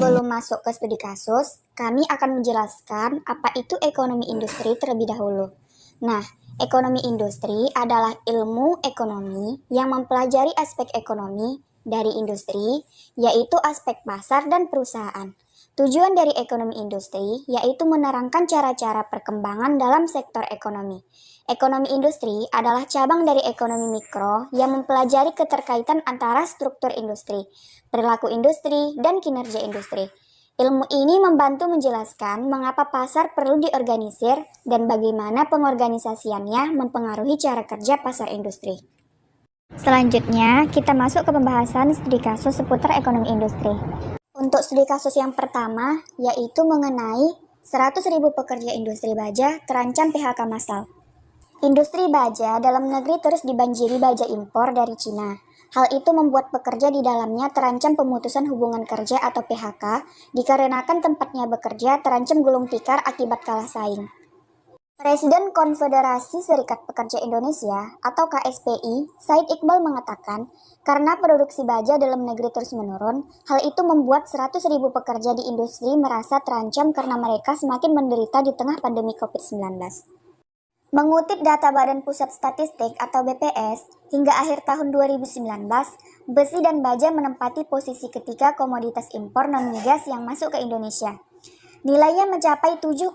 Sebelum masuk ke studi kasus, kami akan menjelaskan apa itu ekonomi industri terlebih dahulu. Nah, ekonomi industri adalah ilmu ekonomi yang mempelajari aspek ekonomi dari industri, yaitu aspek pasar dan perusahaan. Tujuan dari ekonomi industri yaitu menerangkan cara-cara perkembangan dalam sektor ekonomi. Ekonomi industri adalah cabang dari ekonomi mikro yang mempelajari keterkaitan antara struktur industri, perilaku industri, dan kinerja industri. Ilmu ini membantu menjelaskan mengapa pasar perlu diorganisir dan bagaimana pengorganisasiannya mempengaruhi cara kerja pasar industri. Selanjutnya, kita masuk ke pembahasan studi kasus seputar ekonomi industri. Untuk studi kasus yang pertama, yaitu mengenai 100.000 pekerja industri baja terancam PHK massal. Industri baja dalam negeri terus dibanjiri baja impor dari Cina. Hal itu membuat pekerja di dalamnya terancam pemutusan hubungan kerja atau PHK dikarenakan tempatnya bekerja terancam gulung tikar akibat kalah saing. Presiden Konfederasi Serikat Pekerja Indonesia atau KSPI, Said Iqbal mengatakan, karena produksi baja dalam negeri terus menurun, hal itu membuat 100.000 pekerja di industri merasa terancam karena mereka semakin menderita di tengah pandemi COVID-19. Mengutip data Badan Pusat Statistik atau BPS, hingga akhir tahun 2019, besi dan baja menempati posisi ketiga komoditas impor non-migas yang masuk ke Indonesia. Nilainya mencapai 7,63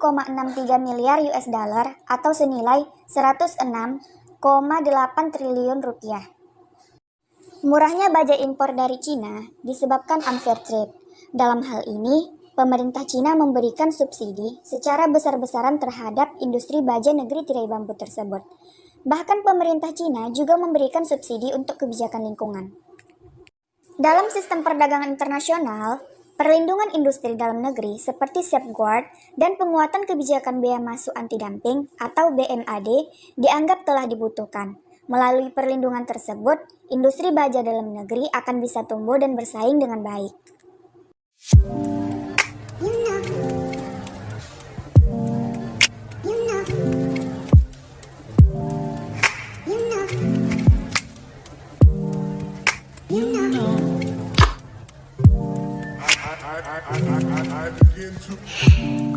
miliar US dollar atau senilai 106,8 triliun rupiah. Murahnya baja impor dari Cina disebabkan unfair trade. Dalam hal ini, pemerintah Cina memberikan subsidi secara besar-besaran terhadap industri baja negeri tirai bambu tersebut. Bahkan pemerintah Cina juga memberikan subsidi untuk kebijakan lingkungan. Dalam sistem perdagangan internasional, perlindungan industri dalam negeri seperti safeguard dan penguatan kebijakan bea masuk anti-dumping atau BMAD dianggap telah dibutuhkan. Melalui perlindungan tersebut, industri baja dalam negeri akan bisa tumbuh dan bersaing dengan baik. I begin to